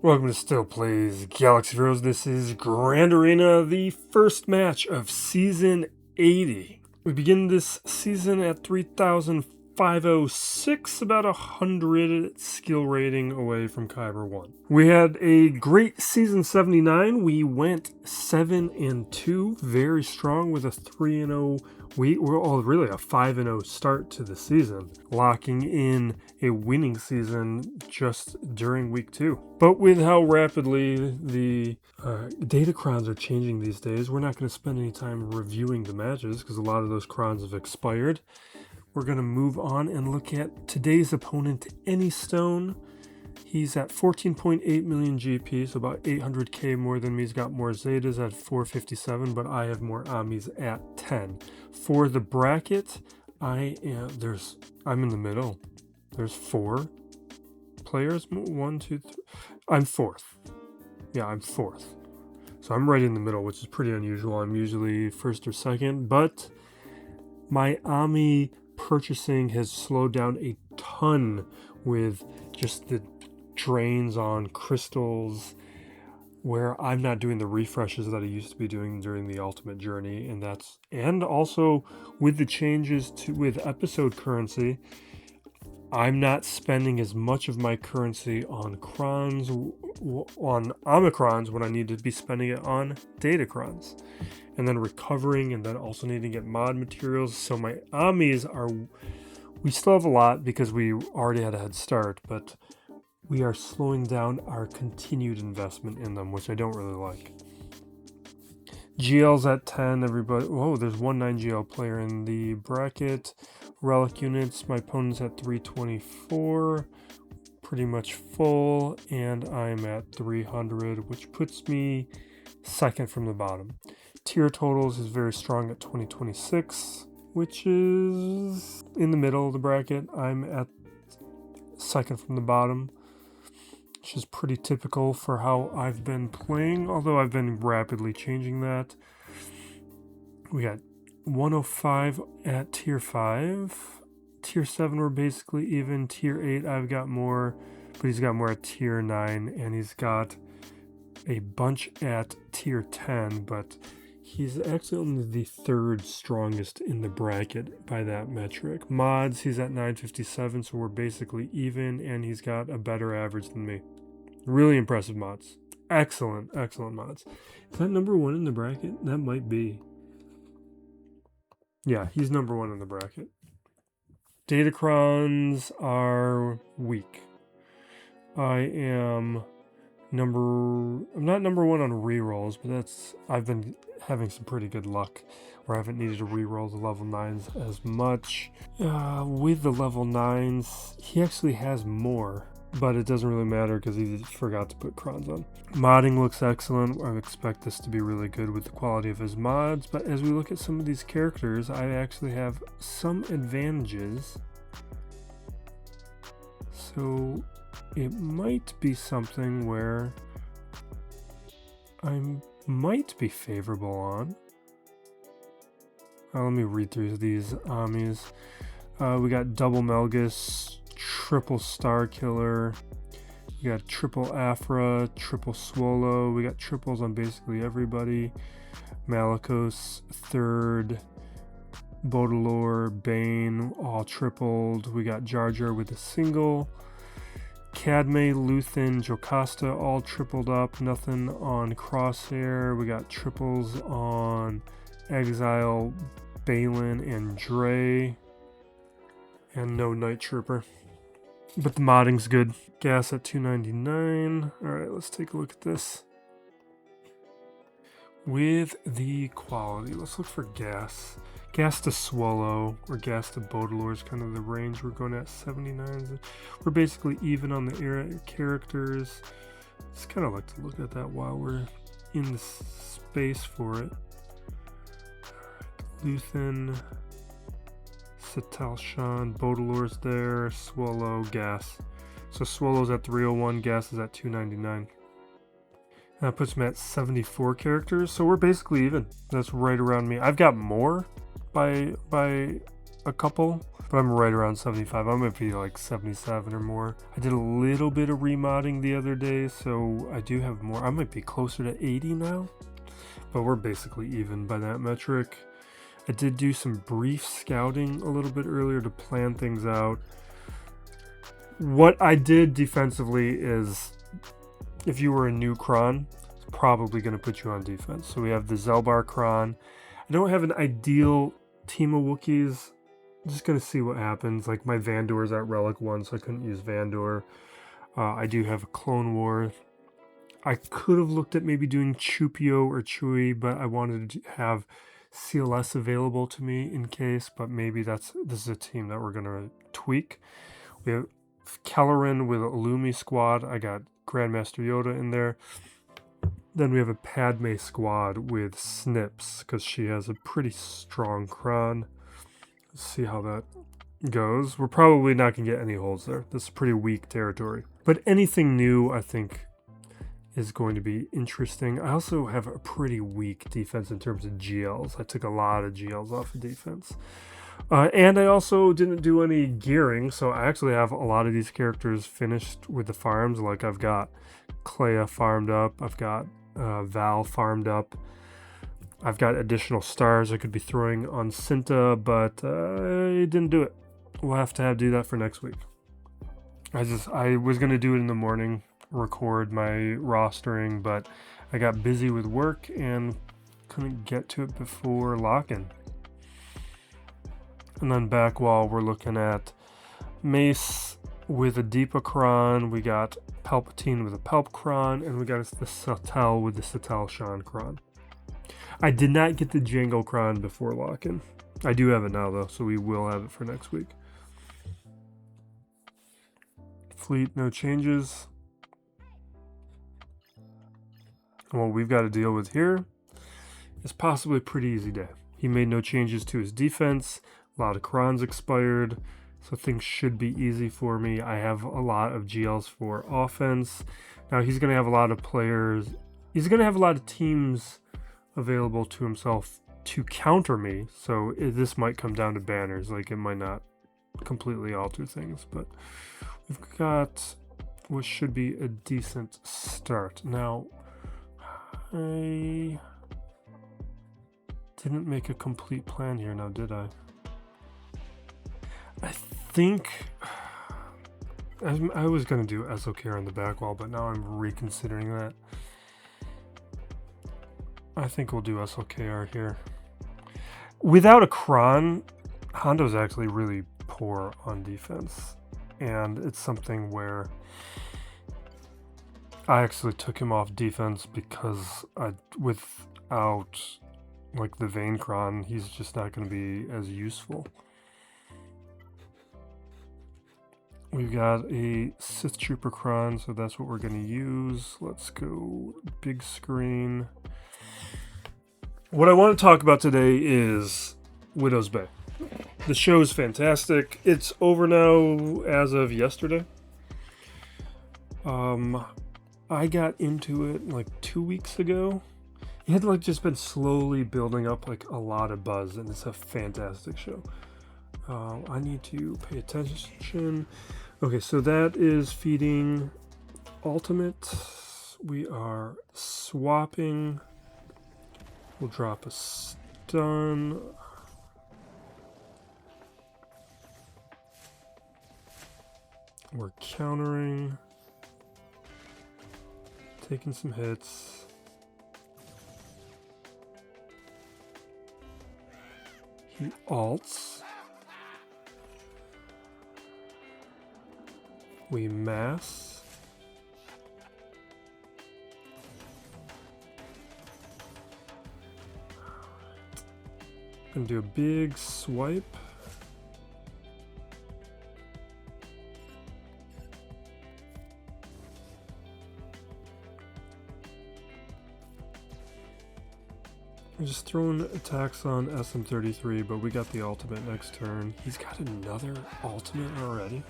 Welcome to Still Plays Galaxy Heroes. This is Grand Arena, the first match of Season 80. We begin this season at 3,506, about 100 skill rating away from Kyber 1. We had a great Season 79. We went 7-2, very strong with a 3-0 really a 5-0 start to the season, locking in a winning season just during week 2. But with how rapidly the data crons are changing these days, we're not going to spend any time reviewing the matches because a lot of those crons have expired. We're going to move on and look at today's opponent, Anystone. He's at 14.8 million GP, so about 800k more than me. He's got more Zetas at 457, but I have more Amis at 10. For the bracket, I'm in the middle. There's 4 players. 1, 2, 3. I'm 4th. Yeah, I'm 4th. So I'm right in the middle, which is pretty unusual. I'm usually 1st or 2nd, but my Ami purchasing has slowed down a ton with just the drains on crystals, where I'm not doing the refreshes that I used to be doing during the ultimate journey, and also with the changes with episode currency, I'm not spending as much of my currency on Crons, on Omicrons, when I need to be spending it on Datacrons, and then recovering, and then also needing to get mod materials. So my Amis we still have a lot because we already had a head start, but we are slowing down our continued investment in them, which I don't really like. GL's at 10, everybody. Whoa, there's one 9GL player in the bracket. Relic units, my opponent's at 324, pretty much full, and I'm at 300, which puts me 2nd from the bottom. Tier totals is very strong at 2026, which is in the middle of the bracket. I'm at 2nd from the bottom, which is pretty typical for how I've been playing, although I've been rapidly changing that. We got 105 at tier 5. Tier 7 we're basically even. Tier 8 I've got more, but he's got more at tier 9, and he's got a bunch at tier 10, but he's actually only the 3rd strongest in the bracket by that metric. Mods, he's at 957, so we're basically even, and he's got a better average than me. Really impressive mods. Excellent mods. Is that number 1 in the bracket? That might be. Yeah, he's number 1 in the bracket. Datacrons are weak. I'm not number 1 on rerolls, but I've been having some pretty good luck where I haven't needed to reroll the level 9s as much. With the level 9s, he actually has more, but it doesn't really matter because he forgot to put Crons on. Modding looks excellent. I expect this to be really good with the quality of his mods, but as we look at some of these characters, I actually have some advantages. So it might be something where I might be favorable on. Let me read through these Amis. We got double Melgus, triple Star Killer. We got triple Afra, triple Swallow. We got triples on basically everybody. Malicos, 3rd. Baudelaire, Bane, all tripled. We got Jar Jar with a single. Cadme, Luthen, Jocasta, all tripled up. Nothing on Crosshair. We got triples on Exile, Balin, and Dre. And no Night Trooper. But the modding's good. Gas at 299. Alright, let's take a look at this. With the quality, let's look for gas. Gas to Swallow or gas to Baudelaire is kind of the range we're going at. 79. We're basically even on the characters. Just kind of like to look at that while we're in the space for it. Luthen, Satal-Shan, Baudelaire's there, Swallow, Gas. So Swallow's at 301, Gas is at 299. That puts me at 74 characters, so we're basically even. That's right around me. I've got more by a couple, but I'm right around 75. I might be like 77 or more. I did a little bit of remodding the other day, so I do have more. I might be closer to 80 now, but we're basically even by that metric. I did do some brief scouting a little bit earlier to plan things out. What I did defensively is, if you were a new Cron, it's probably going to put you on defense. So we have the Zelbar Cron. I don't have an ideal team of Wookiees. I'm just going to see what happens. Like, my Vandor is at Relic 1, so I couldn't use Vandor. I do have a Clone War. I could have looked at maybe doing Chupio or Chewy, but I wanted to have CLS available to me in case. But maybe this is a team that we're going to tweak. We have Kelleran with Illumi squad. I got Grandmaster Yoda in there. Then we have a Padme squad with Snips, because she has a pretty strong Cron. Let's see how that goes. We're probably not going to get any holes there. This is pretty weak territory. But anything new, I think, is going to be interesting. I also have a pretty weak defense in terms of GLs. I took a lot of GLs off of defense. And I also didn't do any gearing, so I actually have a lot of these characters finished with the farms. Like, I've got Clea farmed up, I've got Val farmed up, I've got additional stars I could be throwing on Cinta, but I didn't do it. We'll have to do that for next week. I was going to do it in the morning, record my rostering, but I got busy with work and couldn't get to it before lock-in. And then back wall, we're looking at Mace with a Deepa Cron, we got Palpatine with a Palp Cron, and we got the Satel with the Satel Shan Cron. I did not get the Jango Cron before lock-in. I do have it now, though, so we will have it for next week. Fleet, no changes. What we've got to deal with here is possibly a pretty easy day. He made no changes to his defense. A lot of Crons expired, so things should be easy for me. I have a lot of GLs for offense. Now he's going to have a lot of players. He's going to have a lot of teams available to himself to counter me, so this might come down to banners. Like, it might not completely alter things, but we've got what should be a decent start. Now, I didn't make a complete plan here now, did I? I think I was going to do SOKR on the back wall, but now I'm reconsidering that. I think we'll do SLKR here. Without a Cron, Hondo's actually really poor on defense. And it's something where I actually took him off defense because without like the Vayne Cron, he's just not going to be as useful. We've got a Sith Trooper Cron, so that's what we're going to use. Let's go big screen. What I want to talk about today is Widow's Bay. The show is fantastic. It's over now as of yesterday. I got into it like 2 weeks ago. It had like just been slowly building up like a lot of buzz, and it's a fantastic show. I need to pay attention. Okay, so that is feeding Ultimate. We are swapping. We'll drop a stun. We're countering. Taking some hits. He ults. We mass. Gonna do a big swipe. I'm just throwing attacks on SM33, but we got the ultimate next turn. He's got another ultimate already.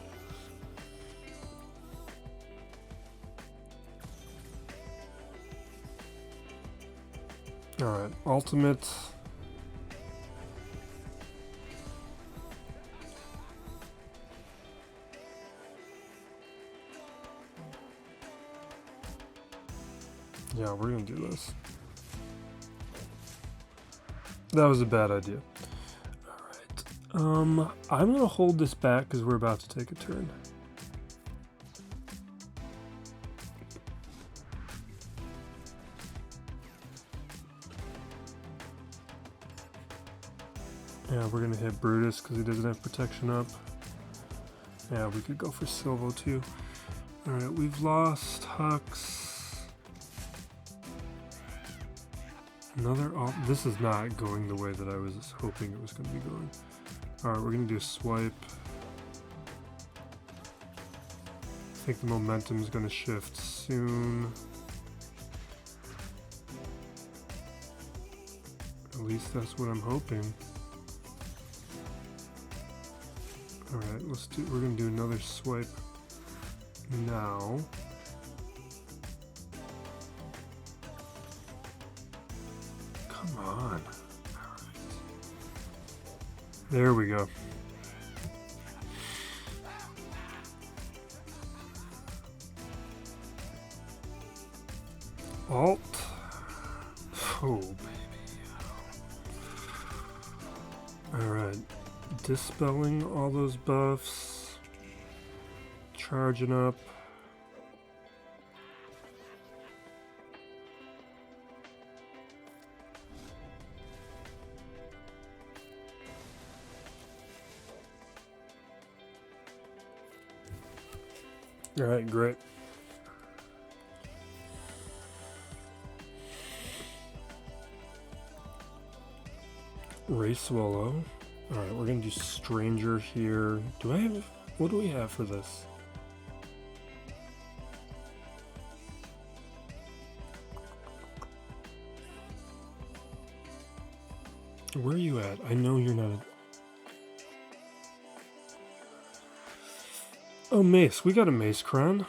Alright, ultimate. Yeah, we're gonna do this. That was a bad idea. Alright. I'm gonna hold this back because we're about to take a turn. Yeah, we're gonna hit Brutus because he doesn't have protection up. Yeah, we could go for Silvo too. Alright, we've lost Hux. This is not going the way that I was hoping it was going to be going. Alright, we're going to do a swipe. I think the momentum is going to shift soon. At least that's what I'm hoping. Alright, we're going to do another swipe now. Come on. All right. There we go. Alt. Oh, baby. Alright. Dispelling all those buffs. Charging up. Alright, great. Ray Swallow. Alright, we're gonna do Stranger here. What do we have for this? Where are you at? I know you're not. Oh, Mace. We got a Mace Cron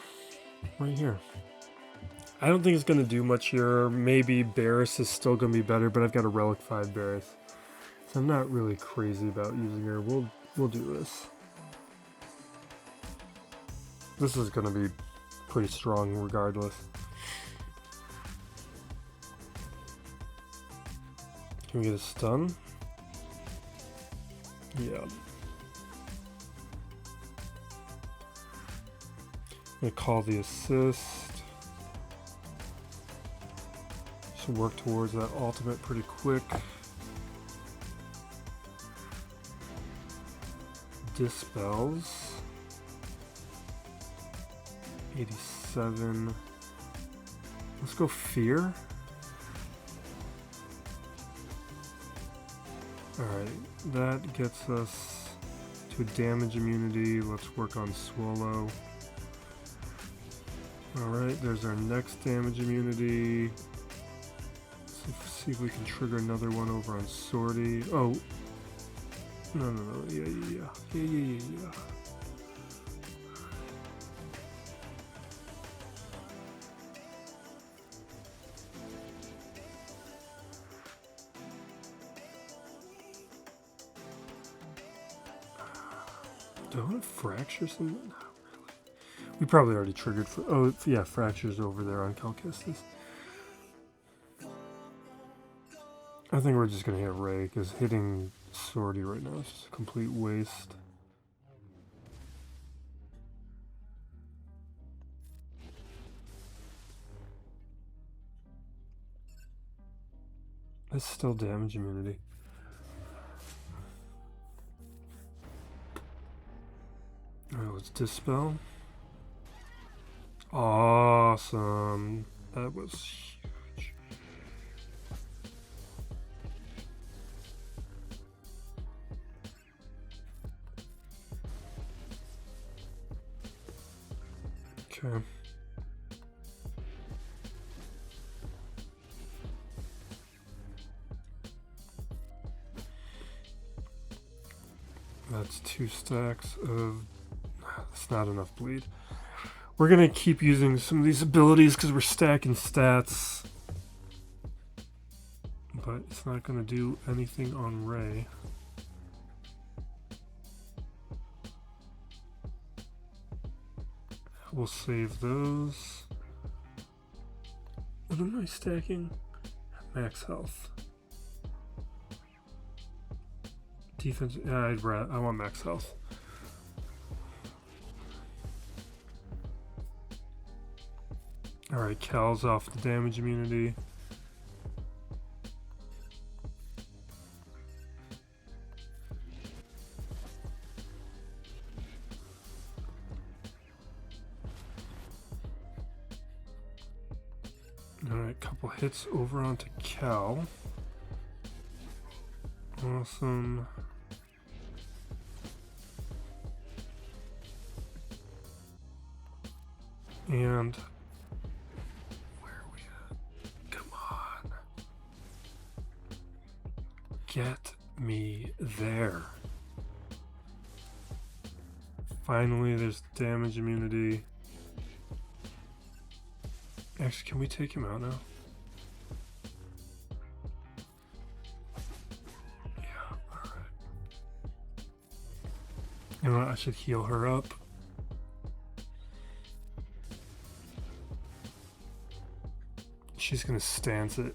right here. I don't think it's going to do much here. Maybe Barris is still going to be better, but I've got a Relic 5 Barris. So I'm not really crazy about using her. We'll do this. This is going to be pretty strong regardless. Can we get a stun? Yeah. I'm gonna call the assist. Should work towards that ultimate pretty quick. Dispels. 87. Let's go Fear. Alright, that gets us to a damage immunity. Let's work on Swallow. Alright, there's our next damage immunity. Let's see if we can trigger another one over on Sortie. Oh. No. Yeah. Do I want to fracture something? No. We probably already triggered for. Oh, yeah, Fracture's over there on Calcestis. I think we're just gonna hit Ray because hitting Sortie right now is just a complete waste. That's still damage immunity. Alright, let's Dispel. Awesome. That was huge. Okay. That's 2 stacks of... That's not enough bleed. We're going to keep using some of these abilities because we're stacking stats. But it's not going to do anything on Ray. We'll save those. What am I stacking? Max health. Defense. I want max health. Alright, Cal's off the damage immunity. Alright, couple hits over onto Cal. Awesome. And where are we at? Come on. Get me there. Finally, there's damage immunity. Actually, can we take him out now? Yeah, alright. You know what? I should heal her up. She's gonna stance it.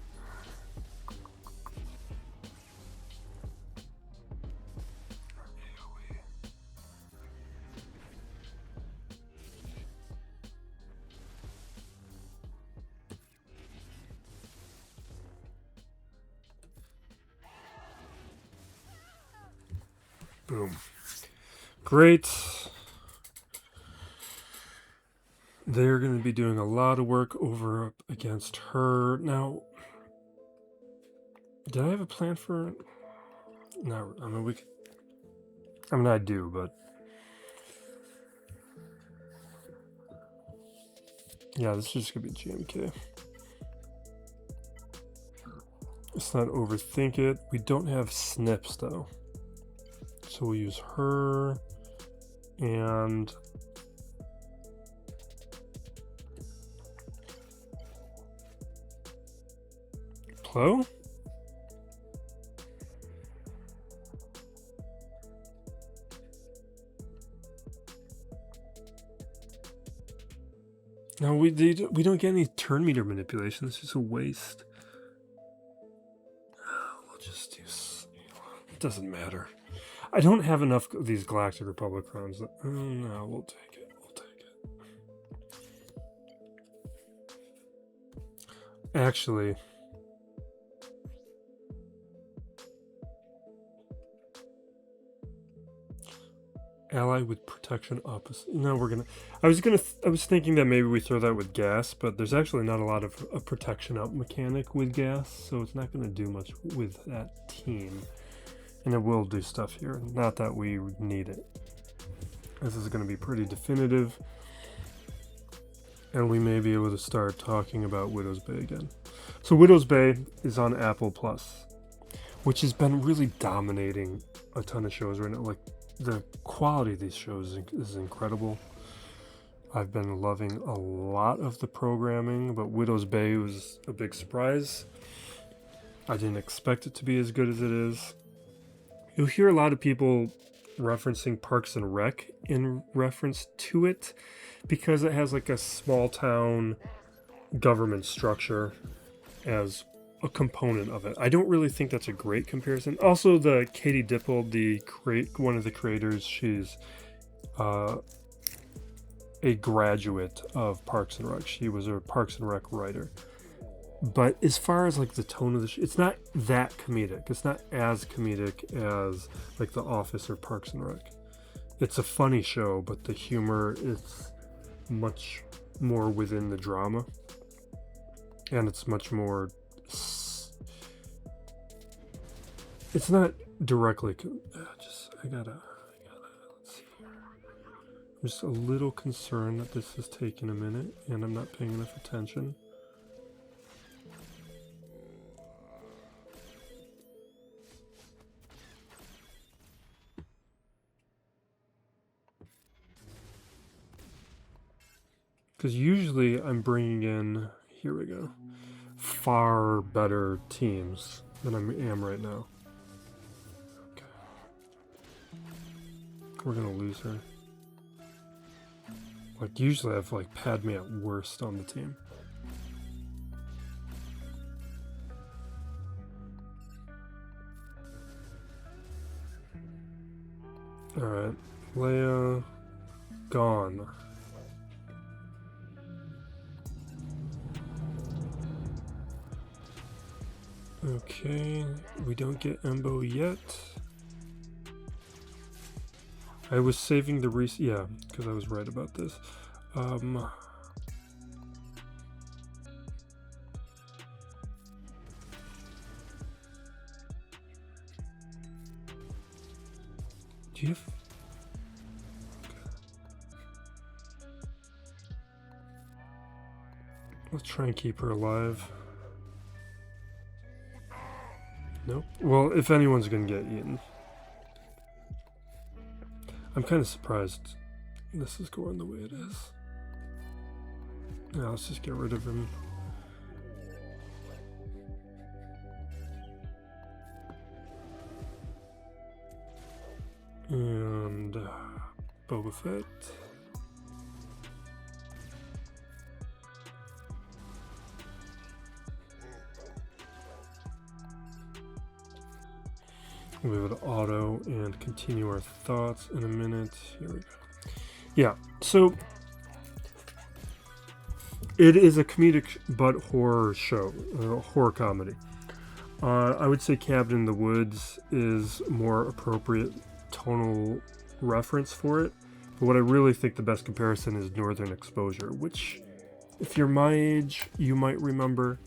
Boom. Great. They're going to be doing a lot of work over up against her. Now, did I have a plan for it? No, I mean, I do, but yeah, this is just going to be GMK. Let's not overthink it. We don't have snips, though. So we'll use her and Plo? No, we don't get any turn meter manipulation. It's just a waste. We'll just do... It doesn't matter. I don't have enough of these Galactic Republic Crons. No, we'll take it. We'll take it. Actually... Ally with protection opposite. No, we're gonna... I was thinking that maybe we throw that with gas, but there's actually not a lot of a protection up mechanic with gas, so it's not gonna do much with that team. And it will do stuff here. Not that we need it. This is going to be pretty definitive. And we may be able to start talking about Widow's Bay again. So Widow's Bay is on Apple Plus, which has been really dominating a ton of shows right now. Like, the quality of these shows is incredible. I've been loving a lot of the programming, but Widow's Bay was a big surprise. I didn't expect it to be as good as it is. You'll hear a lot of people referencing Parks and Rec in reference to it because it has like a small town government structure as a component of it. I don't really think that's a great comparison. Also, the Katie Dippold, one of the creators, she's a graduate of Parks and Rec. She was a Parks and Rec writer. But as far as like the tone of the show, it's not that comedic. It's not as comedic as like The Office or Parks and Rec. It's a funny show, but the humor is much more within the drama. And it's much more... It's not directly... let's see here. I'm just a little concerned that this is taking a minute and I'm not paying enough attention. Because usually I'm bringing in, here we go, far better teams than I am right now. Okay. We're going to lose her. Like, usually I've, like, Padme at worst on the team. Alright, Leia, gone. Okay, we don't get Embo yet. I was saving the yeah, because I was right about this. Do you have... Let's try and keep her alive. Nope. Well, if anyone's gonna get eaten. I'm kind of surprised this is going the way it is. Now let's just get rid of him. And Boba Fett. We'll be able to auto and continue our thoughts in a minute. Here we go. Yeah, so it is a comedic but horror show, horror comedy. I would say Cabin in the Woods is more appropriate tonal reference for it. But what I really think the best comparison is Northern Exposure, which, if you're my age, you might remember.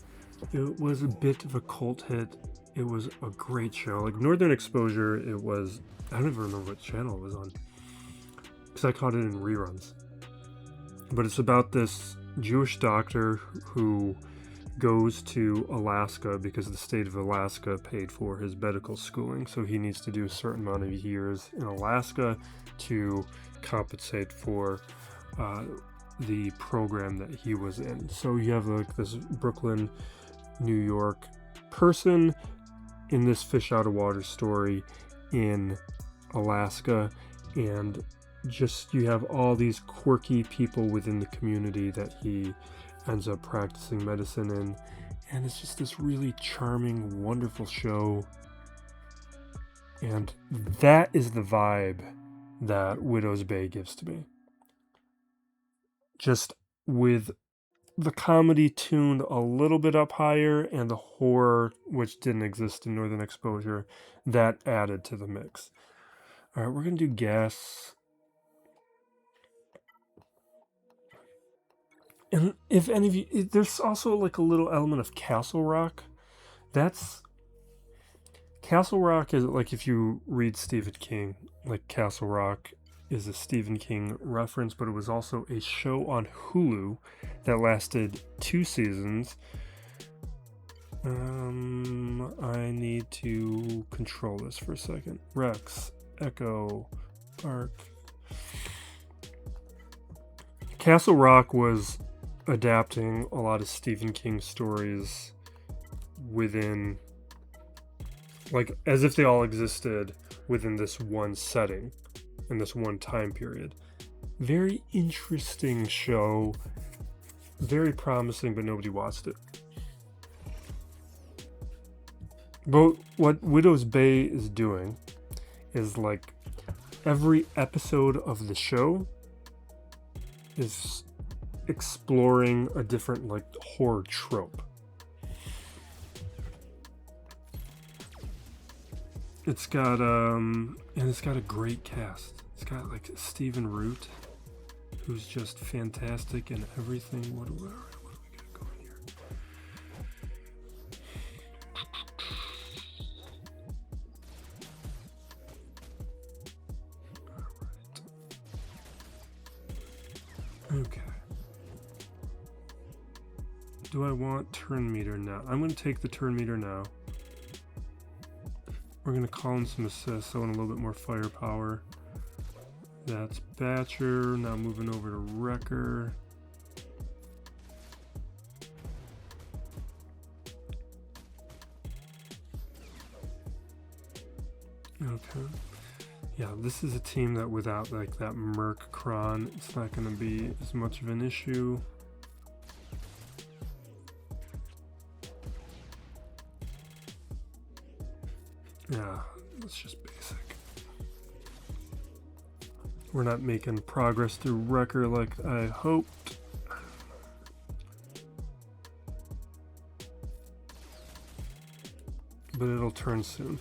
It was a bit of a cult hit. It was a great show. Like Northern Exposure, it was... I don't even remember what channel it was on, because I caught it in reruns. But it's about this Jewish doctor who goes to Alaska because the state of Alaska paid for his medical schooling. So he needs to do a certain amount of years in Alaska to compensate for the program that he was in. So you have like this Brooklyn, New York person in this fish out of water story in Alaska, and just you have all these quirky people within the community that he ends up practicing medicine in, and it's just this really charming, wonderful show. And that is the vibe that Widow's Bay gives to me, just with the comedy tuned a little bit up higher and the horror, which didn't exist in Northern Exposure, that added to the mix. All right, we're gonna do gas. And if any of you, there's also like a little element of Castle Rock. Castle Rock is like, if you read Stephen King, like Castle Rock is a Stephen King reference, but it was also a show on Hulu that lasted 2 seasons. I need to control this for a second. Rex, Echo, Bark. Castle Rock was adapting a lot of Stephen King stories within, like, as if they all existed within this one setting in this one time period. Very interesting show, very promising, but nobody watched it. But what Widow's Bay is doing is, like, every episode of the show is exploring a different, like, horror trope. It's got and it's got a great cast. It's got like Stephen Root, who's just fantastic in everything. What do we got going here? Alright. Okay. Do I want turn meter now? I'm going to take the turn meter now. We're going to call in some assists. I want a little bit more firepower. That's Batcher. Now moving over to Wrecker. Okay. Yeah, this is a team that without like that Merc Cron, it's not going to be as much of an issue. Yeah, it's just basic. We're not making progress through Wrecker like I hoped. But it'll turn soon.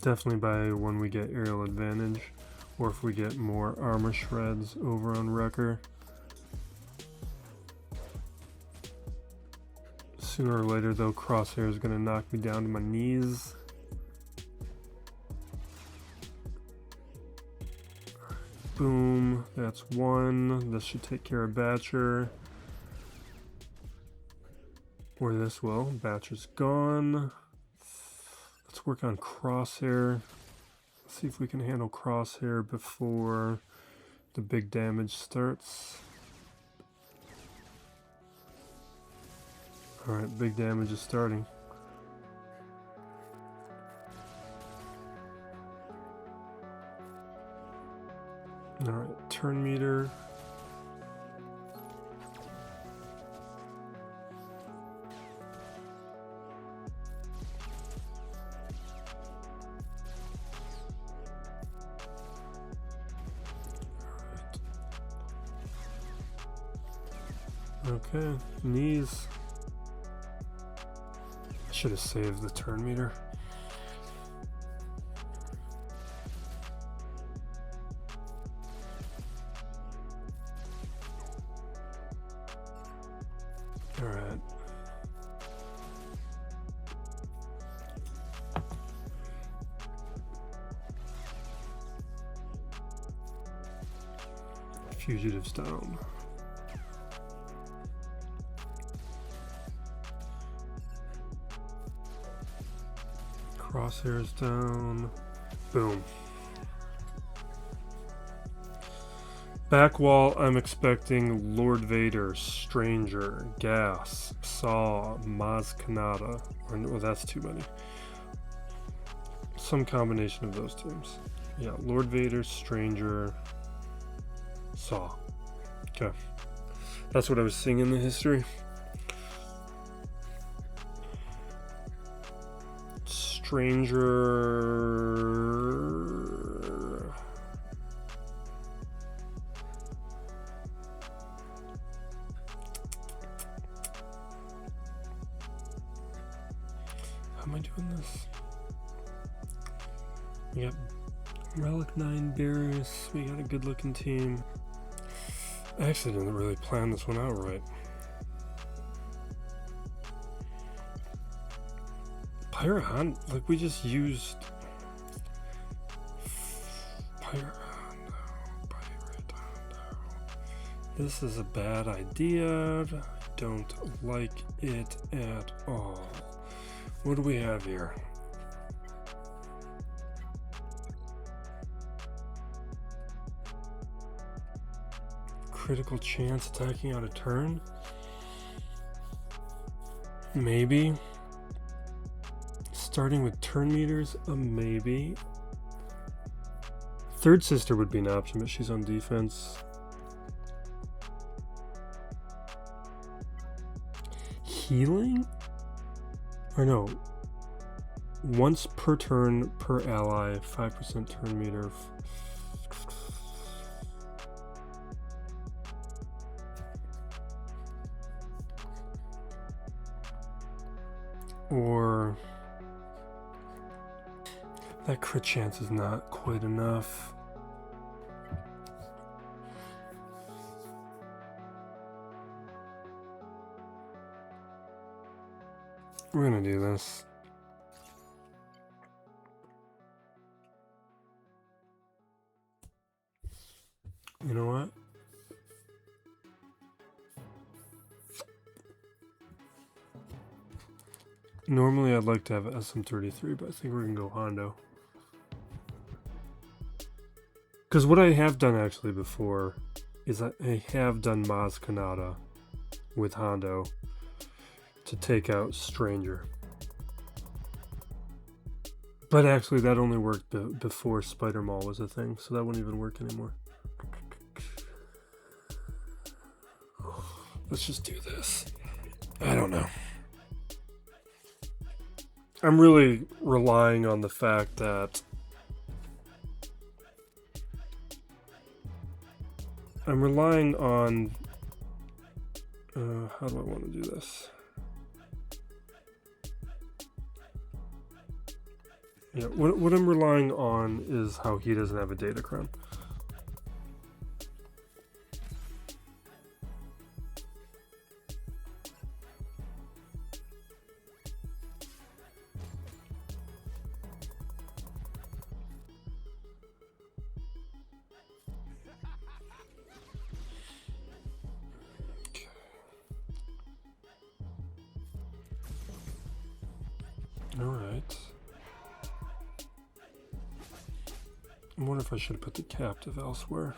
Definitely by when we get aerial advantage, or if we get more armor shreds over on Wrecker. Sooner or later though, Crosshair is going to knock me down to my knees. Boom, that's one. This should take care of Batcher. Or this will. Batcher's gone. Let's work on Crosshair. Let's see if we can handle Crosshair before the big damage starts. Alright, big damage is starting. Alright, turn meter. Okay, knees. I should have saved the turn meter. Alright. Fugitives down. Crosshairs down. Boom. Back wall, I'm expecting Lord Vader, Stranger, Gas, Saw, Maz Kanata. Or that's too many. Some combination of those teams. Yeah, Lord Vader, Stranger, Saw. Okay. That's what I was seeing in the history. Stranger. How am I doing this? We got Relic 9 Beerus. We got a good looking team. I actually didn't really plan this one out right. Pirate Hondo, like we just used Pirate Hondo. This is a bad idea. I don't like it at all. What do we have here? Critical chance attacking out a turn? Maybe. Starting with turn meters, a maybe. Third sister would be an option, but she's on defense. Healing? Or no. Once per turn per ally, 5% turn meter. Or that crit chance is not quite enough. We're gonna do this. You know what? Normally I'd like to have SM33, but I think we're gonna go Hondo. Because what I have done actually before is I have done Maz Kanata with Hondo to take out Stranger. But actually that only worked before Spider Maul was a thing, so that wouldn't even work anymore. Let's just do this. I don't know. I'm really relying on the fact that I'm relying on, how do I want to do this? Yeah, what I'm relying on is how he doesn't have a data crown. All right. I wonder if I should have put the captive elsewhere.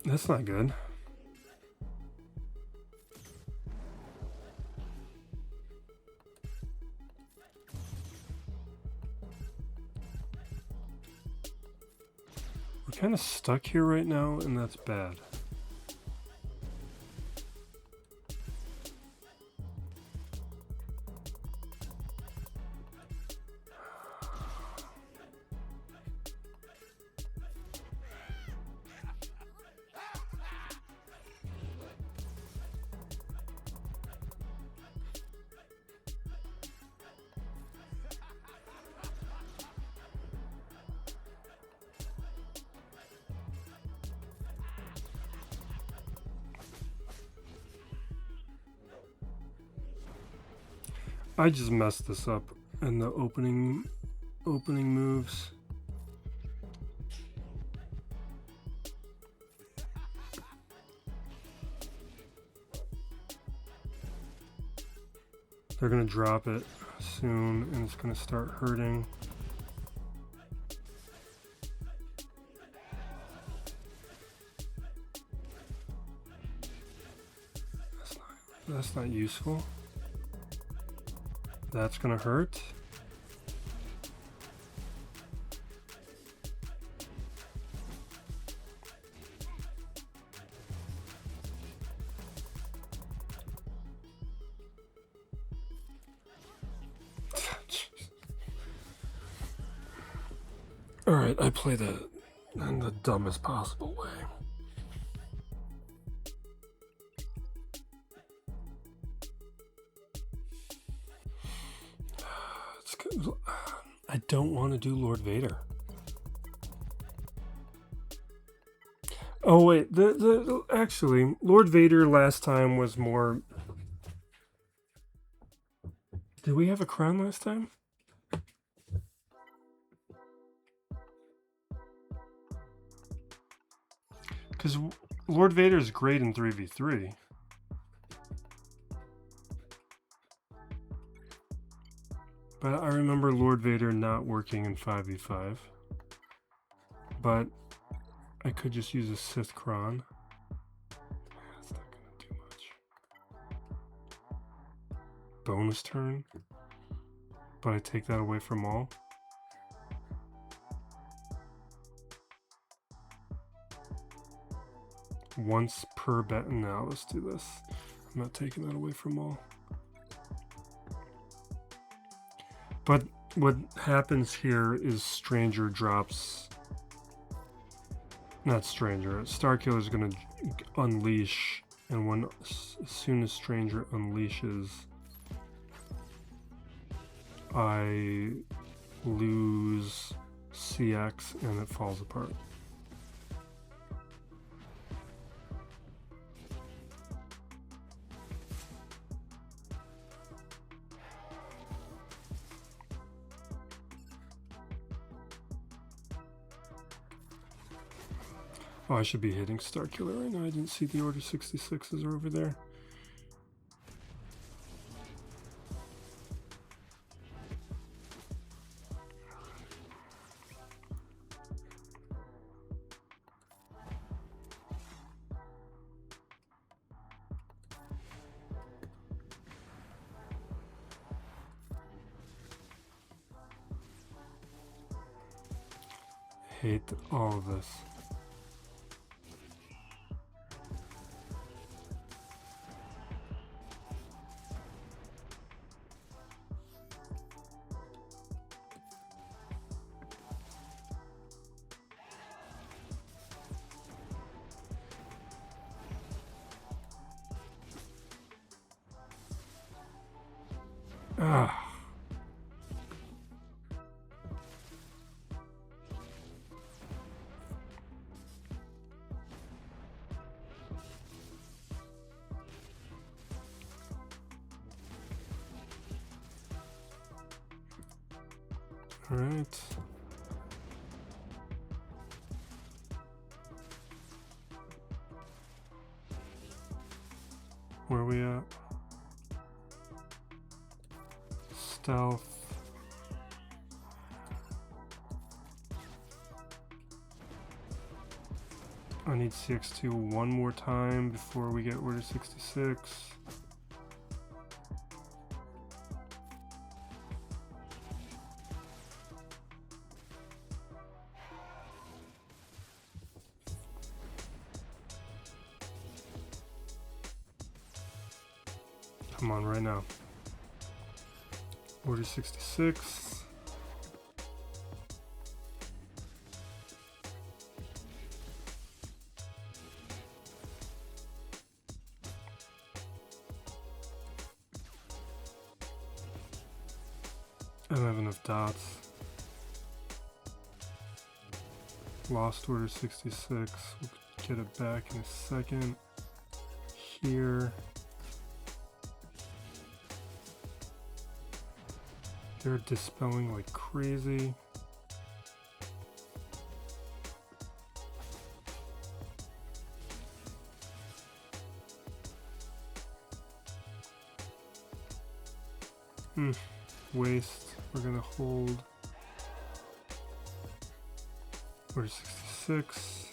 That's not good. We're kind of stuck here right now, and that's bad. I just messed this up in the opening moves. They're gonna drop it soon and it's gonna start hurting. That's not useful. That's gonna hurt. All right, I played it in the dumbest possible way. I don't want to do Lord Vader. Oh wait, actually Lord Vader last time was more. Did we have a crown last time? Because Lord Vader is great in 3v3. But I remember Lord Vader not working in 5v5. But I could just use a Sith Cron. That's not going to do much. Bonus turn. But I take that away from all. Once per bet. Now let's do this. I'm not taking that away from all. But what happens here is Stranger drops. Not Stranger. Starkiller is going to unleash, and as soon as Stranger unleashes, I lose CX and it falls apart. Oh, I should be hitting Starkiller right now. I didn't see the Order 66s are over there. Hate all of this. Ah. All right. Where are we at? Stealth. I need CX2 one more time before we get order 66. Come on, right now. Order 66. I don't have enough dots. Lost order 66. We'll get it back in a second. Here. They're dispelling like crazy. Waste. We're gonna hold order 66.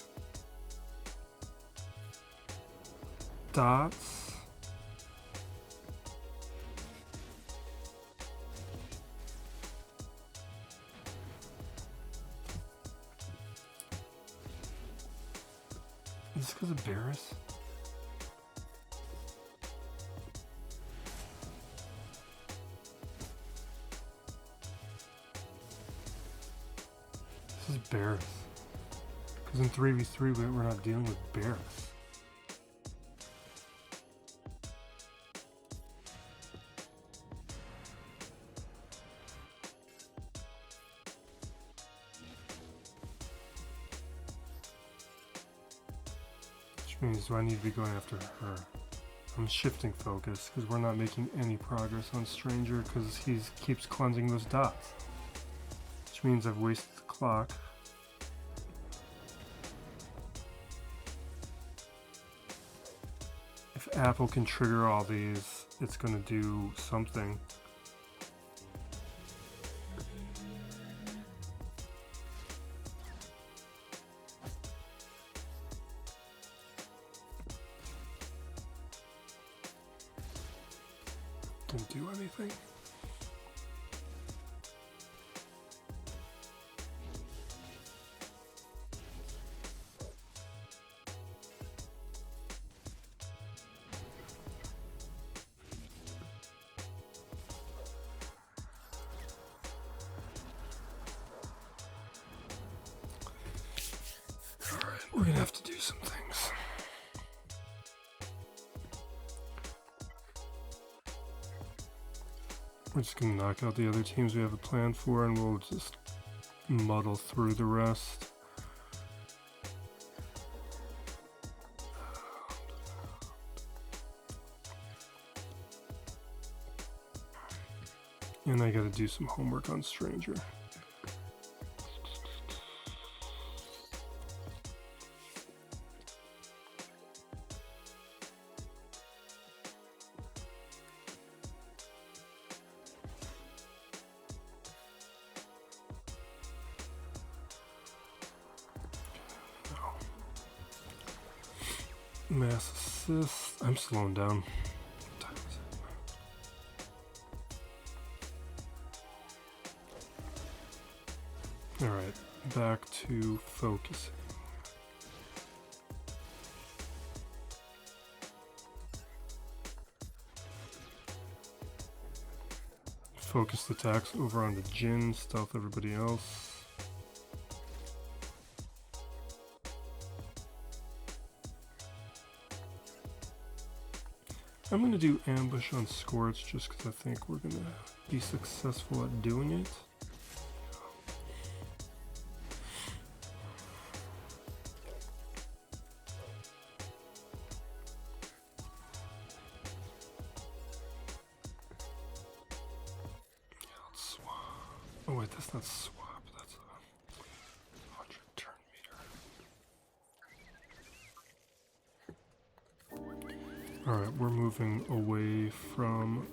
Dots. Is this because of Barris? This is Barris. Because in 3v3 we're not dealing with Barris. Which means do I need to be going after her? I'm shifting focus because we're not making any progress on Stranger because he keeps cleansing those dots. Which means I've wasted the clock. If Apple can trigger all these, it's going to do something. Didn't do anything. We're gonna have to do some things. We're just gonna knock out the other teams we have a plan for and we'll just muddle through the rest. And I gotta do some homework on Stranger. Mass assist. I'm slowing down. What time is it? Alright, back to focusing. Focused attacks over on the Jin, stealth everybody else. I'm going to do ambush on Scorch just because I think we're going to be successful at doing it. Oh wait, that's not swap, that's a 100 turn meter. Alright, we're moving away from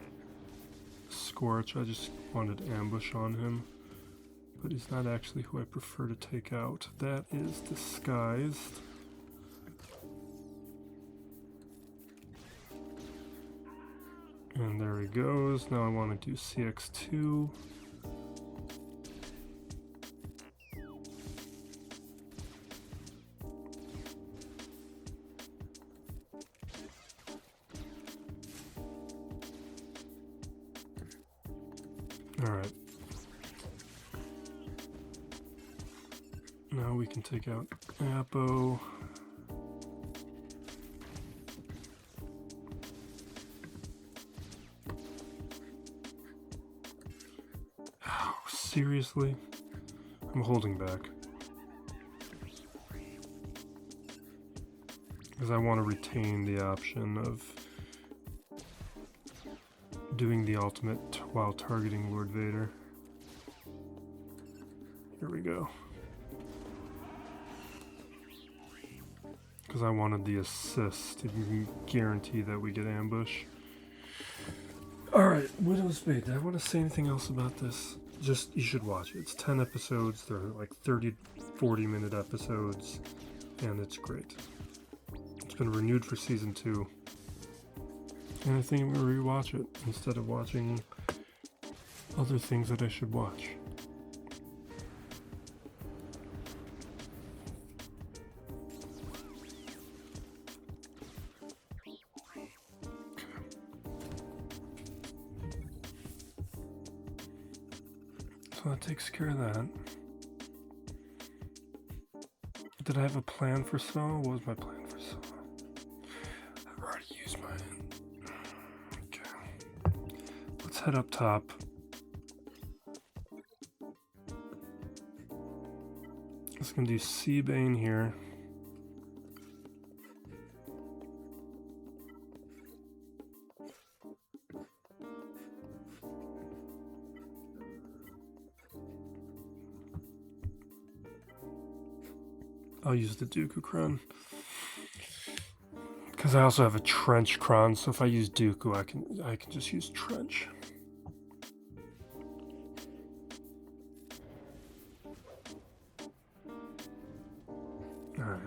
Scorch. I just wanted ambush on him, but he's not actually who I prefer to take out. That is Disguised. And there he goes. Now I want to do CX2. Alright. Now we can take out Apo. Oh, seriously? I'm holding back. Because I want to retain the option of doing the ultimate while targeting Lord Vader. Here we go. Because I wanted the assist to guarantee that we get ambush. Alright, Widow's Bait. Did I want to say anything else about this? Just, you should watch it. It's 10 episodes. They're like 30, 40-minute episodes. And it's great. It's been renewed for season 2. And I think I'm going to rewatch it instead of watching other things that I should watch. So that takes care of that. Did I have a plan for Saw? What was my plan for Saw? I've already used mine. Okay. Let's head up top. Just gonna do Seabane here. I'll use the Dooku Cron. Because I also have a Trench Cron, so if I use Dooku, I can just use Trench. Alright.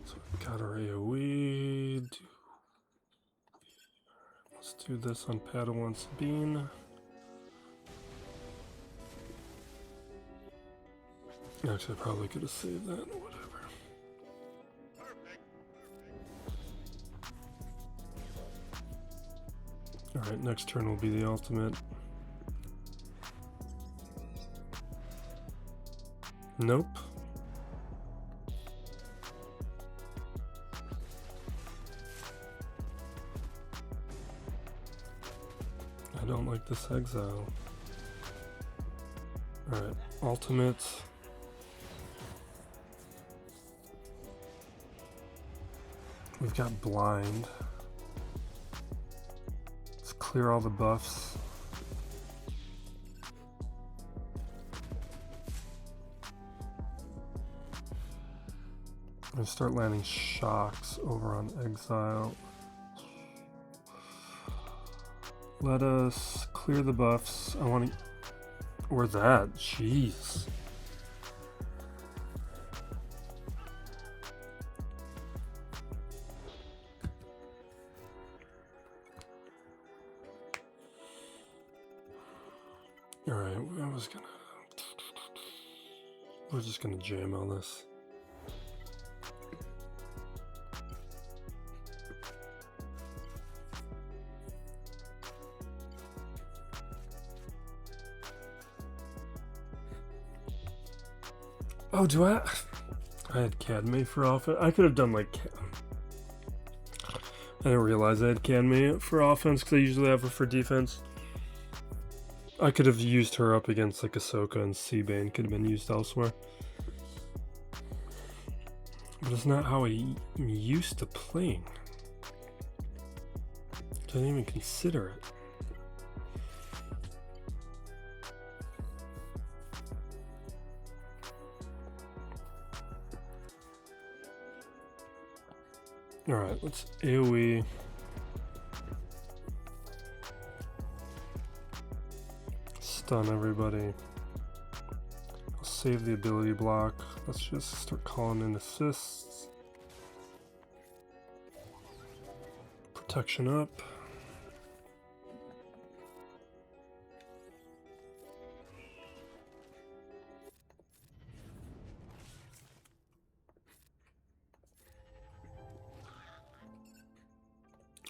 So we've got our AoE. Let's do this on Padawan Sabine. Actually, I probably could have saved that, whatever. Alright, next turn will be the ultimate. Nope. I don't like this exile. Alright, ultimate. We've got blind. Let's clear all the buffs. I'm gonna start landing shocks over on exile. Let us clear the buffs. I want to... Or that. Jeez. Alright, we're just gonna jam all this. Oh, do I? I had Cadme for offense. I could have done like. I didn't realize I had Cadme for offense because I usually have her for defense. I could have used her up against like Ahsoka, and Seabane could have been used elsewhere. But it's not how I'm used to playing. I didn't even consider it. Alright, let's AoE. Stun everybody. I'll save the ability block. Let's just start calling in assists. Protection up.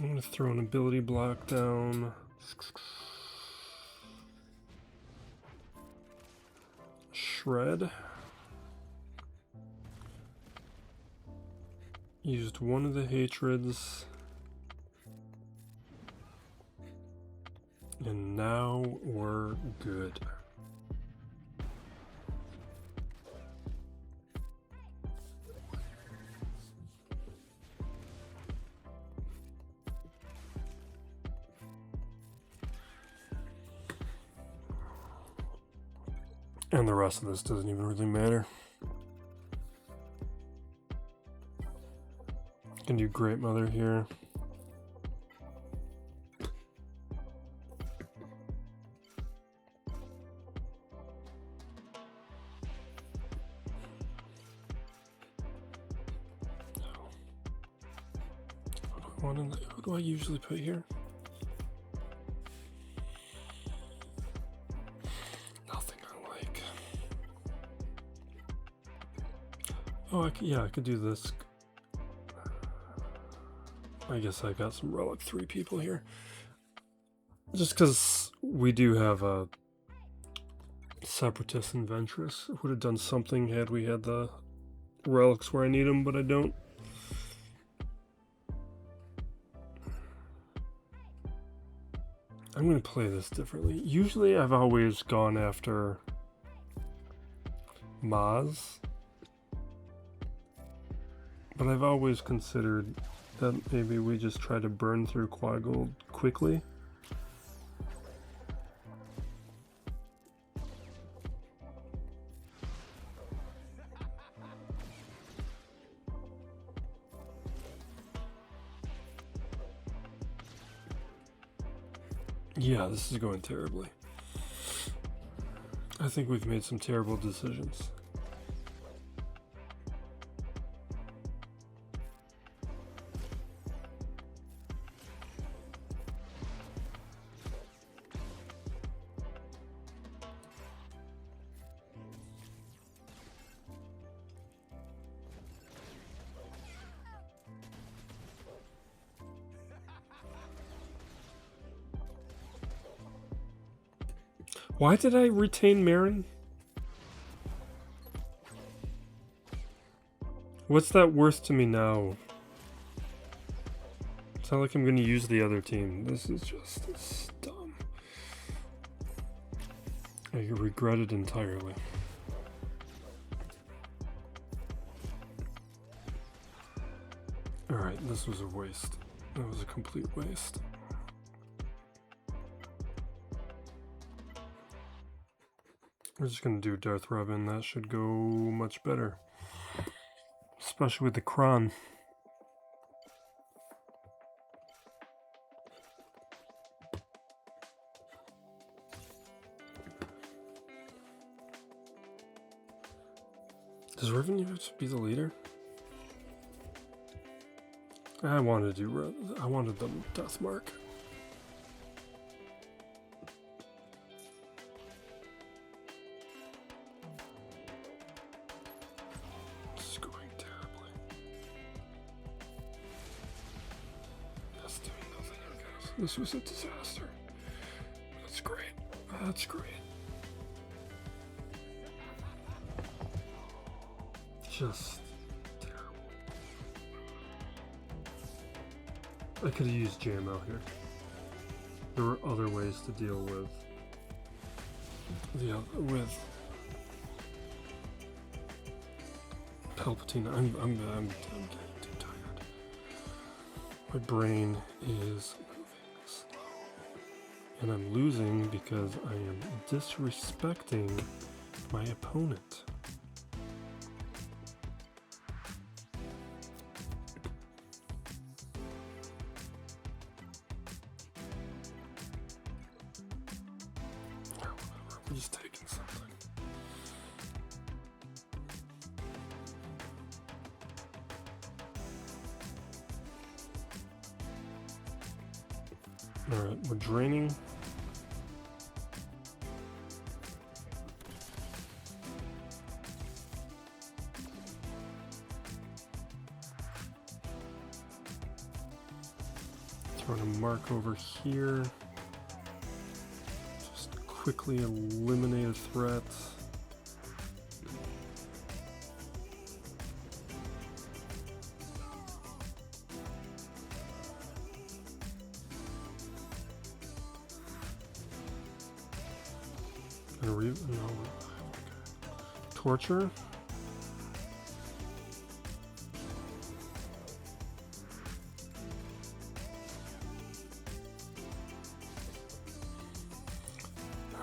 I'm going to throw an ability block down. Shred. Used one of the hatreds. And now we're good. And the rest of this doesn't even really matter. Can do Great Mother here. Who do I usually put here? Nothing I like. Oh, I could do this. I guess I got some Relic 3 people here. Just because we do have a Separatist and Ventress. Would have done something had we had the relics where I need them, but I don't. I'm going to play this differently. Usually I've always gone after Maz, but I've always considered that maybe we just try to burn through Quagold quickly. Yeah, this is going terribly. I think we've made some terrible decisions. Why did I retain Marin? What's that worth to me now? It's not like I'm going to use the other team. This is just dumb. I regret it entirely. Alright, this was a waste. That was a complete waste. We're just going to do Darth Revan. That should go much better. Especially with the Cron. Does Revan have to be the leader? I wanted the Death Mark. This was a disaster. That's great. That's great. just terrible. I could have used jam out here. There were other ways to deal with Palpatine. I'm getting too tired. My brain is moving slow. And I'm losing because I am disrespecting my opponent. We're just taking something. Alright, we're draining. Throwing a mark over here. Just quickly eliminate a threat. No. Torture.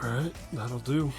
All right, that'll do.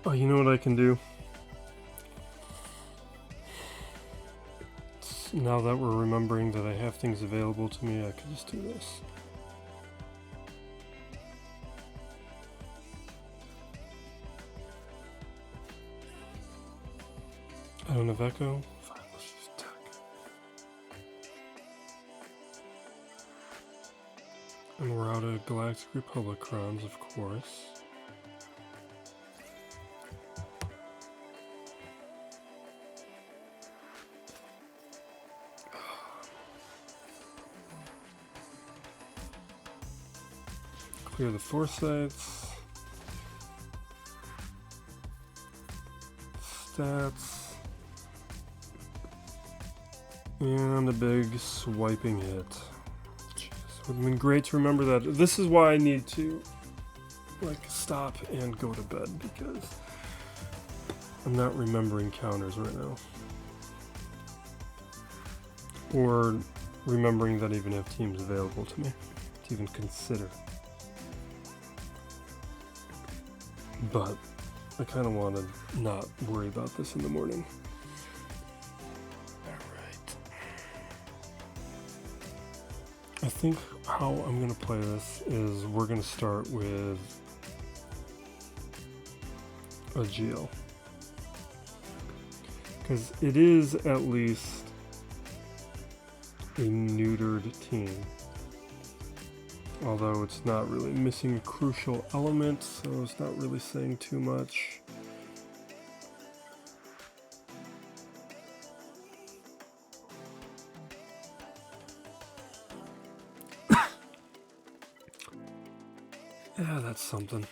Oh, you know what I can do? Now that we're remembering that I have things available to me, I can just do this. I don't have echo. Fine, let's just attack. And we're out of Galactic Republic Crons, of course. Clear the foresights. Stats. And a big swiping hit. Jeez, would have been great to remember that. This is why I need to stop and go to bed, because I'm not remembering counters right now. Or remembering that I even have teams available to me to even consider. But I kind of want to not worry about this in the morning. Alright. I think how I'm going to play this is we're going to start with a GL. Because it is at least a neutered team. Although it's not really missing a crucial element, so it's not really saying too much. Yeah, that's something.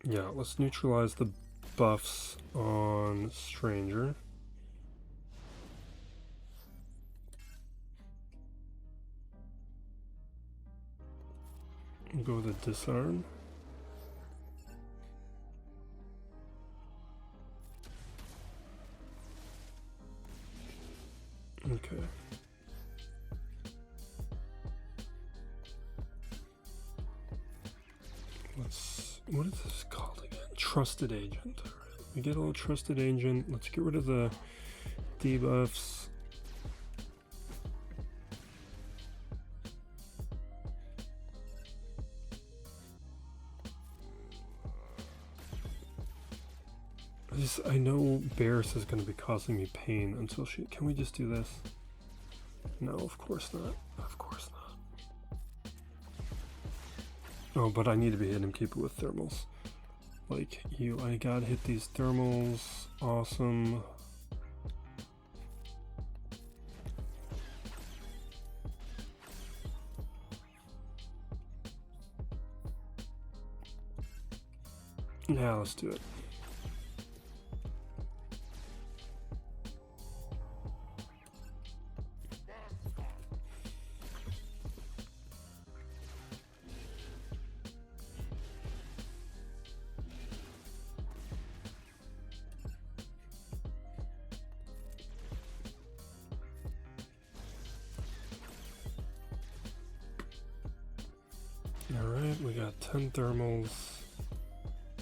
Yeah, let's neutralize the buffs on Stranger. We'll go with a disarm. Okay. What is this called again? Trusted Agent. All right. We get a little Trusted Agent. Let's get rid of the debuffs. I know Barris is going to be causing me pain until she... Can we just do this? No, of course not. Of course not. Oh, but I need to be hitting people with thermals. Like, I gotta hit these thermals. Awesome. Yeah, let's do it. Alright, we got 10 thermals,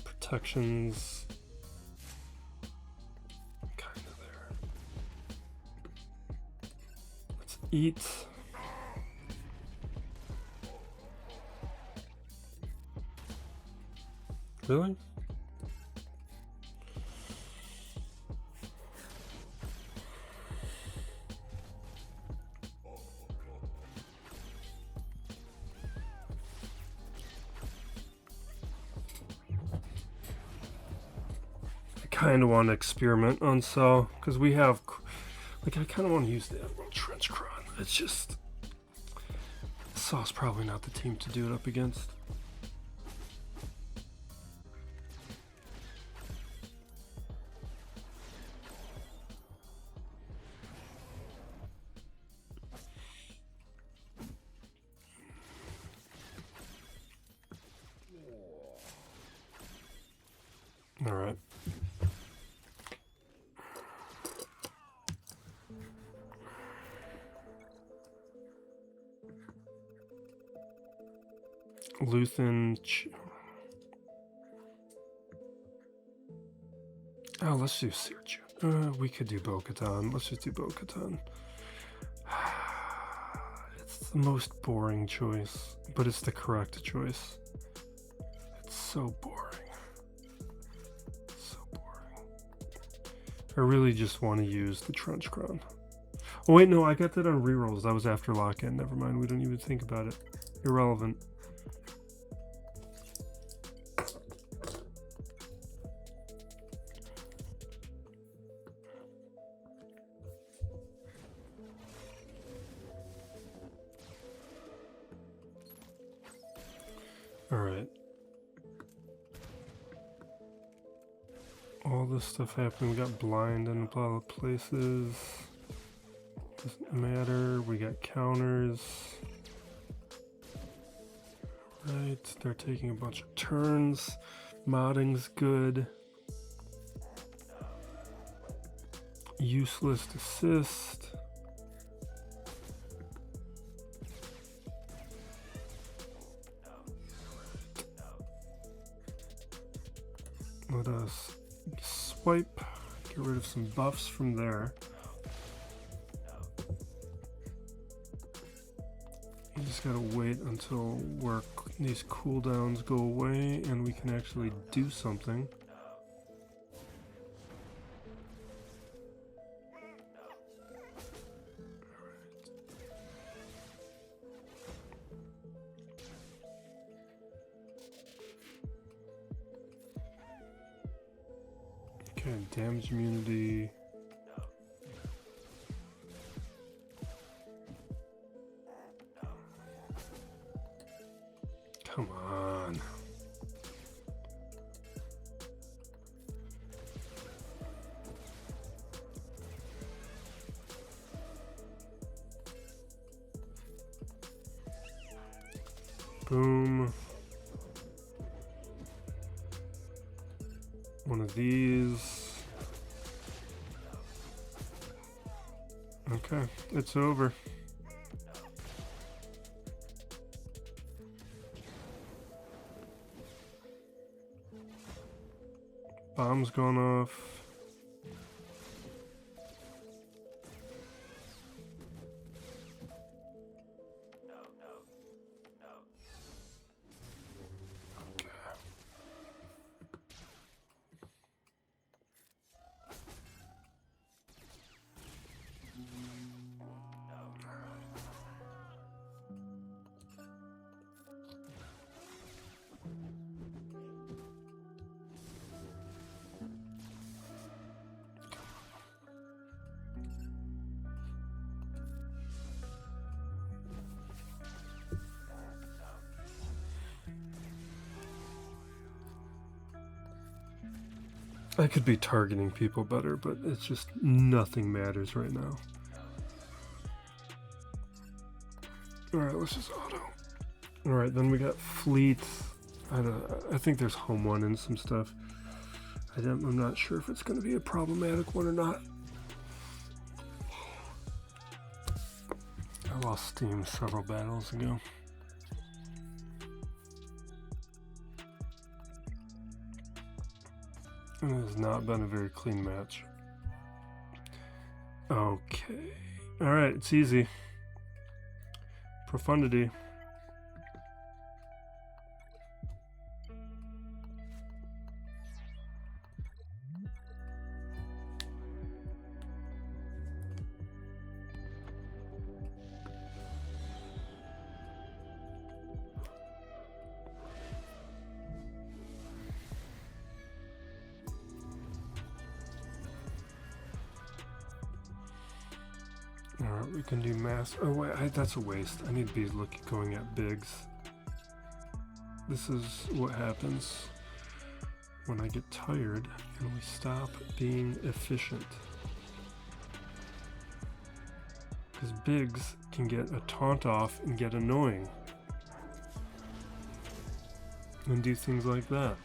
protections, kind of there. Let's eat. Really? Kind of want to experiment on Saw because we have, like, I kind of want to use the Admiral Trench Cron. It's just Saw's probably not the team to do it up against. All right. Luthen. Oh, let's do Sirju. We could do Bo-Katan. Let's just do Bo-Katan. It's the most boring choice, but it's the correct choice. It's so boring. So boring. I really just want to use the Trench Crown. Oh wait, no, I got that on rerolls. That was after lock-in. Never mind, we don't even think about it. Irrelevant. Alright. All this stuff happened. We got blind in a lot of places. Doesn't matter. We got counters. Right. They're taking a bunch of turns. Modding's good. Useless assist. Let us swipe, get rid of some buffs from there. You just gotta wait until these cooldowns go away and we can actually do something. Okay, damage immunity. Come on. Boom. One of these. Okay, it's over. Bomb's gone off. I could be targeting people better, but it's just nothing matters right now. Alright, let's just auto. Alright, then we got fleets. I think there's home one and some stuff. I'm not sure if it's going to be a problematic one or not. I lost steam several battles ago. It has not been a very clean match. Okay. Alright, it's easy. Profundity. Alright, we can do mass. Oh wait, that's a waste. I need to be going at bigs. This is what happens when I get tired and we stop being efficient. Because bigs can get a taunt off and get annoying. And do things like that.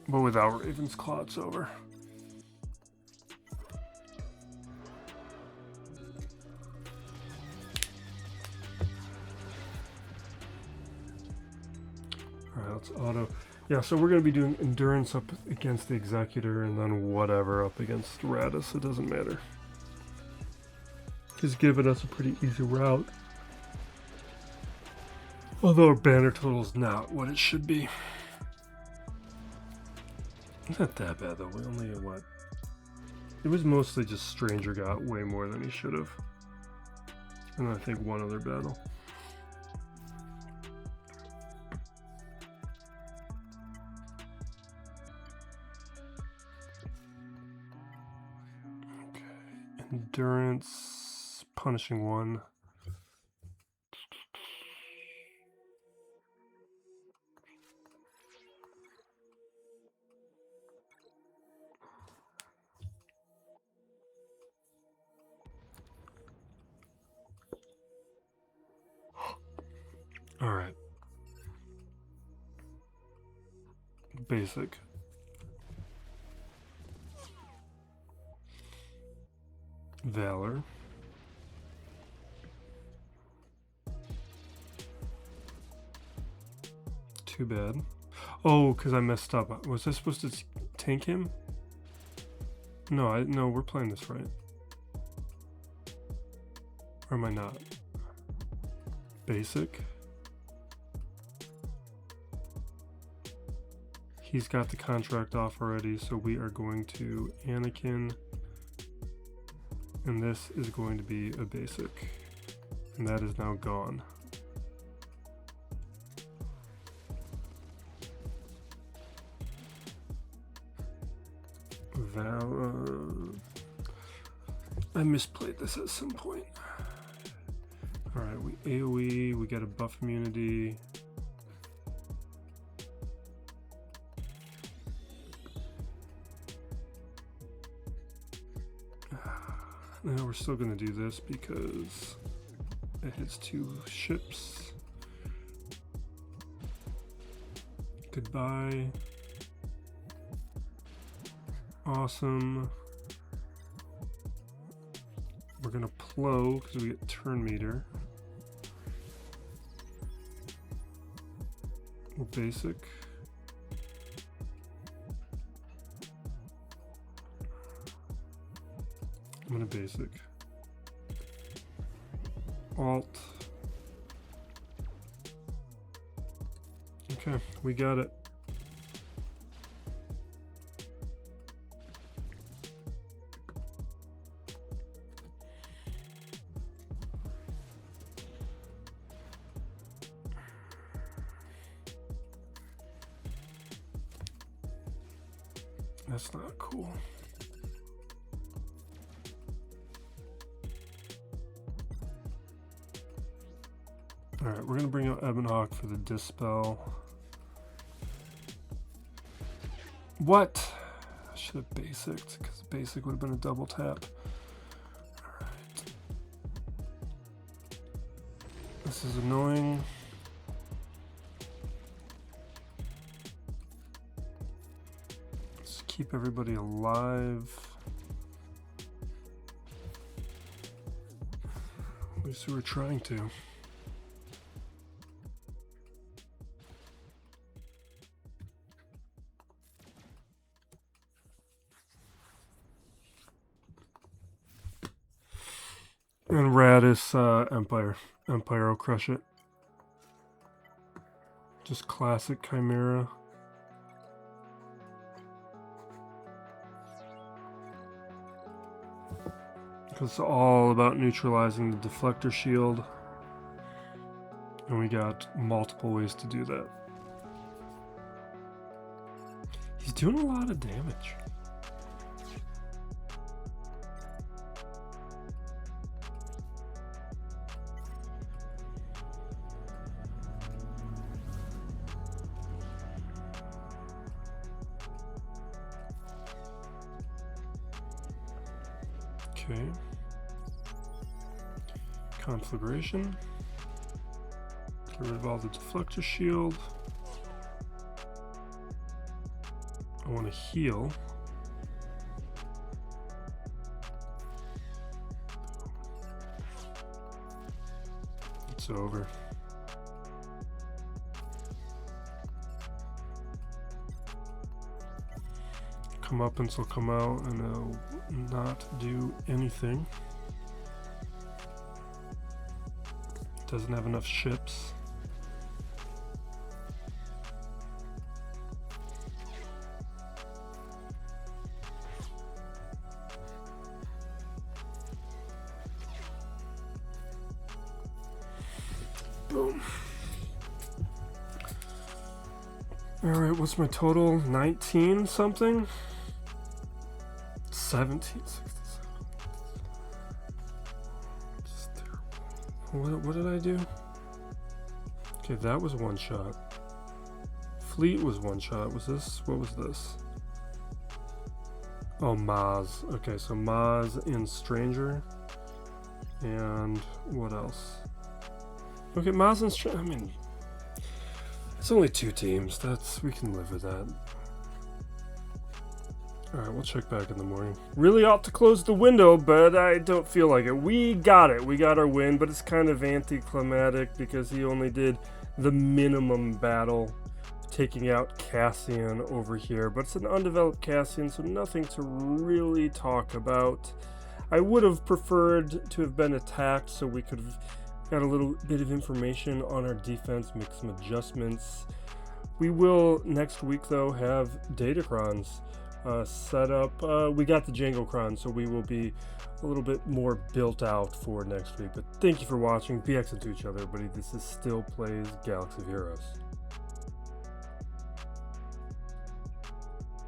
But without Raven's Claw, it's over. Alright, let's auto. Yeah, so we're going to be doing Endurance up against the Executor and then whatever up against Radis. It doesn't matter. He's given us a pretty easy route. Although our banner total is not what it should be. Not that bad though, we only had what? It was mostly just Stranger got way more than he should have. And I think one other battle. Okay, Endurance, punishing one. All right. Basic. Valor. Too bad. Oh, because I messed up. Was I supposed to tank him? No, no, we're playing this right. Or am I not? Basic. He's got the contract off already, so we are going to Anakin. And this is going to be a basic. And that is now gone. I misplayed this at some point. Alright, we AoE, we get a buff immunity. Now we're still going to do this because it hits 2 ships. Goodbye. Awesome. We're going to plow because we get turn meter. Basic. I'm gonna basic. Alt. Okay, we got it. That's not cool. Alright, we're going to bring out Ebonhawk for the Dispel. What? I should have basicked, because basic would have been a double tap. Alright. This is annoying. Let's keep everybody alive. At least we were trying to. And Radis Empire. Empire will crush it. Just classic Chimera. It's all about neutralizing the deflector shield. And we got multiple ways to do that. He's doing a lot of damage. Okay. Conflagration. Get rid of all the deflector shield. I want to heal. It's over. Comeuppance will come out and it'll not do anything. Doesn't have enough ships. Boom. Alright, what's my total? 19 something? 1767. Just terrible. What did I do? Okay, that was one shot. Fleet was one shot. Was this? What was this? Oh, Maz. Okay, so Maz in Stranger. And what else? Okay, Maz and Stranger. I mean, it's only 2 teams. We can live with that. Alright, we'll check back in the morning. Really ought to close the window, but I don't feel like it. We got it. We got our win, but it's kind of anticlimactic because he only did the minimum battle, taking out Cassian over here. But it's an undeveloped Cassian, so nothing to really talk about. I would have preferred to have been attacked so we could have got a little bit of information on our defense, make some adjustments. We will, next week though, have data Crons set up. We got the Django Crons, so we will be a little bit more built out for next week. But thank you for watching. Be excellent to each other, everybody. This is Still Plays Galaxy of Heroes.